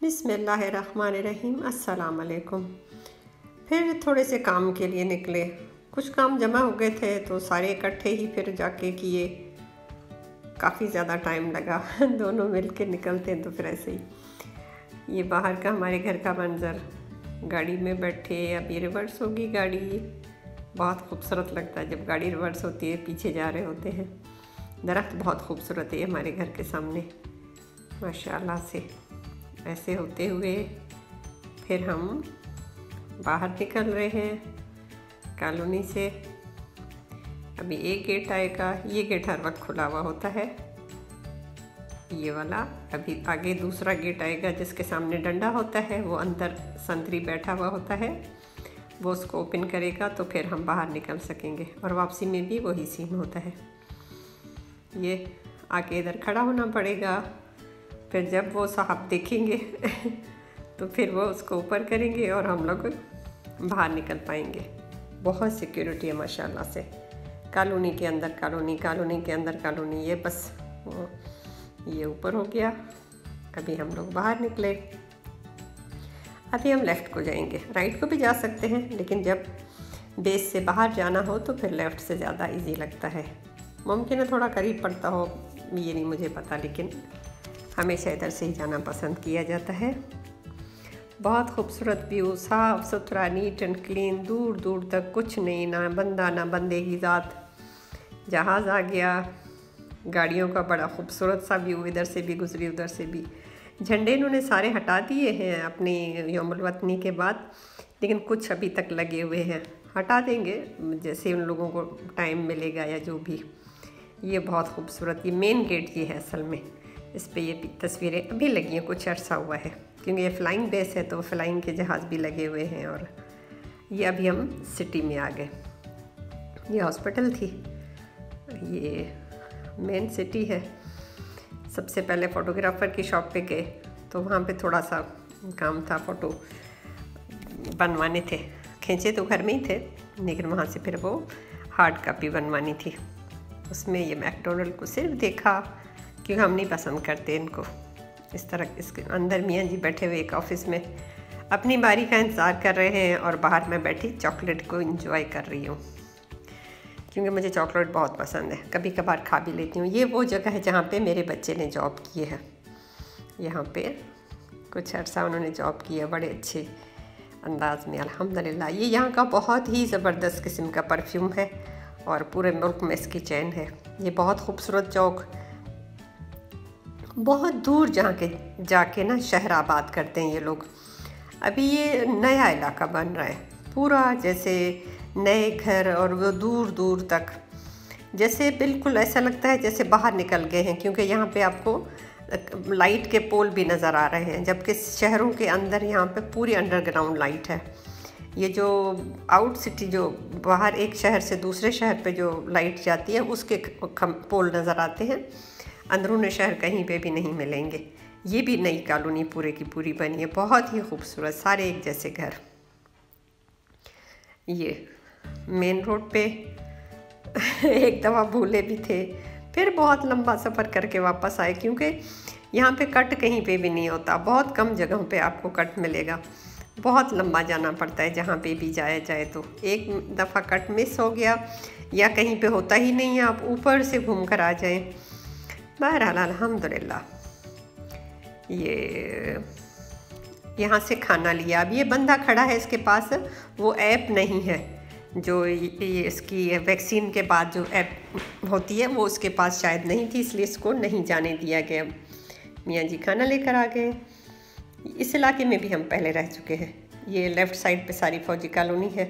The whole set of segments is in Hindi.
बिस्मिल्लाहिर्रहमानिर्रहीम। अस्सलाम वालेकुम। फिर थोड़े से काम के लिए निकले। कुछ काम जमा हो गए थे तो सारे इकट्ठे ही फिर जाके किए। काफ़ी ज़्यादा टाइम लगा दोनों मिल के निकलते हैं तो फिर ऐसे ही। ये बाहर का हमारे घर का मंज़र, गाड़ी में बैठे, अभी रिवर्स होगी गाड़ी। बहुत खूबसूरत लगता है जब गाड़ी रिवर्स होती है, पीछे जा रहे होते हैं। दरख्त बहुत खूबसूरत है हमारे घर के सामने माशाल्लाह से। ऐसे होते हुए फिर हम बाहर निकल रहे हैं कॉलोनी से। अभी एक गेट आएगा, ये गेट हर वक्त खुला हुआ होता है, ये वाला। अभी आगे दूसरा गेट आएगा जिसके सामने डंडा होता है, वो अंदर संतरी बैठा हुआ होता है, वो उसको ओपन करेगा तो फिर हम बाहर निकल सकेंगे। और वापसी में भी वही सीन होता है। ये आके इधर खड़ा होना पड़ेगा, फिर जब वो साहब देखेंगे तो फिर वो उसको ऊपर करेंगे और हम लोग बाहर निकल पाएंगे। बहुत सिक्योरिटी है माशाल्लाह से। कॉलोनी के अंदर कॉलोनी, कॉलोनी के अंदर कॉलोनी। ये बस ये ऊपर हो गया। अभी हम लोग बाहर निकले। अभी हम लेफ़्ट को जाएंगे, राइट को भी जा सकते हैं, लेकिन जब बेस से बाहर जाना हो तो फिर लेफ़्ट से ज़्यादा इजी लगता है। मुमकिन है थोड़ा करीब पड़ता हो, ये नहीं मुझे पता, लेकिन हमेशा इधर से ही जाना पसंद किया जाता है। बहुत खूबसूरत व्यू, साफ़ सुथरा, नीट एंड क्लीन। दूर दूर तक कुछ नहीं, ना बंदा ना बंदे की ज़ात। जहाज़ आ गया, गाड़ियों का बड़ा खूबसूरत सा व्यू, इधर से भी गुजरी उधर से भी। झंडे इन्होंने सारे हटा दिए हैं अपनी यौमुल वतनी के बाद, लेकिन कुछ अभी तक लगे हुए हैं। हटा देंगे जैसे उन लोगों को टाइम मिलेगा या जो भी। ये बहुत खूबसूरत, ये मेन गेट ये है असल में। इस पे ये तस्वीरें अभी लगी हैं, कुछ अर्सा हुआ है, क्योंकि ये फ़्लाइंग बेस है तो फ़्लाइंग के जहाज़ भी लगे हुए हैं। और ये अभी हम सिटी में आ गए। ये हॉस्पिटल थी, ये मेन सिटी है। सबसे पहले फ़ोटोग्राफ़र की शॉप पे गए तो वहाँ पे थोड़ा सा काम था, फ़ोटो बनवाने थे। खींचे तो घर में ही थे, लेकिन वहाँ से फिर वो हार्ड कापी बनवानी थी। उसमें ये मैकडोनल्ड को सिर्फ देखा, क्योंकि हम नहीं पसंद करते इनको इस तरह। इसके अंदर मियाँ जी बैठे हुए एक ऑफ़िस में अपनी बारी का इंतज़ार कर रहे हैं और बाहर मैं बैठी चॉकलेट को एंजॉय कर रही हूँ, क्योंकि मुझे चॉकलेट बहुत पसंद है। कभी कभार खा भी लेती हूँ। ये वो जगह है जहाँ पे मेरे बच्चे ने जॉब की है। यहाँ पे कुछ अर्सा उन्होंने जॉब की है, बड़े अच्छे अंदाज में अल्हम्दुलिल्लाह। ये यहाँ का बहुत ही ज़बरदस्त किस्म का परफ्यूम है और पूरे मुल्क में इसकी चैन है। ये बहुत खूबसूरत चौक, बहुत दूर जाके ना शहर आबाद करते हैं ये लोग। अभी ये नया इलाका बन रहा है पूरा, जैसे नए घर, और वो दूर दूर तक, जैसे बिल्कुल ऐसा लगता है जैसे बाहर निकल गए हैं, क्योंकि यहाँ पे आपको लाइट के पोल भी नज़र आ रहे हैं, जबकि शहरों के अंदर यहाँ पे पूरी अंडरग्राउंड लाइट है। ये जो आउट सिटी, जो बाहर एक शहर से दूसरे शहर पे जो लाइट जाती है, उसके पोल नज़र आते हैं। अंदरूनी शहर कहीं पे भी नहीं मिलेंगे। ये भी नई कॉलोनी पूरे की पूरी बनी है, बहुत ही खूबसूरत, सारे एक जैसे घर। ये मेन रोड पे एक दफ़ा भूले भी थे, फिर बहुत लंबा सफ़र करके वापस आए, क्योंकि यहाँ पे कट कहीं पे भी नहीं होता। बहुत कम जगहों पे आपको कट मिलेगा, बहुत लंबा जाना पड़ता है जहाँ पे भी जाया जाए। तो एक दफ़ा कट मिस हो गया या कहीं पे होता ही नहीं है, आप ऊपर से घूम कर आ जाएं। बहरहाल अल्हम्दुलिल्लाह। ये यहाँ से खाना लिया। अब ये बंदा खड़ा है, इसके पास वो ऐप नहीं है जो ये इसकी वैक्सीन के बाद जो ऐप होती है, वो उसके पास शायद नहीं थी, इसलिए इसको नहीं जाने दिया गया। मियाँ जी खाना लेकर आ गए। इस इलाके में भी हम पहले रह चुके हैं। ये लेफ़्ट साइड पे सारी फ़ौजी कॉलोनी है।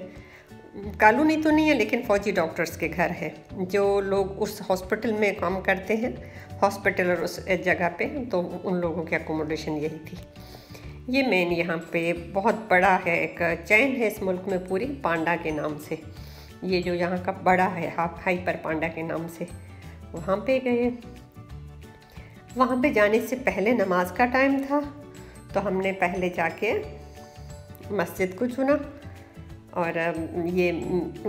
कॉलोनी तो नहीं है, लेकिन फ़ौजी डॉक्टर्स के घर है, जो लोग उस हॉस्पिटल में काम करते हैं, हॉस्पिटल और उस जगह पे, तो उन लोगों की अकोमोडेशन यही थी। ये मेन यहाँ पे बहुत बड़ा है, एक चैन है इस मुल्क में पूरी, पांडा के नाम से। ये जो यहाँ का बड़ा है हाइपर पांडा के नाम से, वहाँ पे गए। वहाँ पे जाने से पहले नमाज का टाइम था, तो हमने पहले जाके मस्जिद को चुना, और ये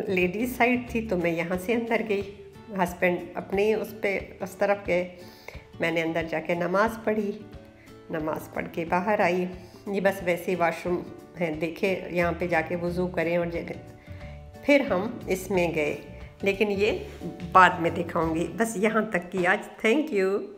लेडीज़ साइड थी तो मैं यहाँ से अंदर गई। हस्बैंड अपने उस तरफ गए, मैंने अंदर जाके नमाज़ पढ़ी। नमाज़ पढ़ के बाहर आई। ये बस वैसे वॉशरूम है, देखे यहाँ पे जाके वज़ू करें और जगह। फिर हम इसमें गए, लेकिन ये बाद में दिखाऊंगी। बस यहाँ तक की आज। Thank you.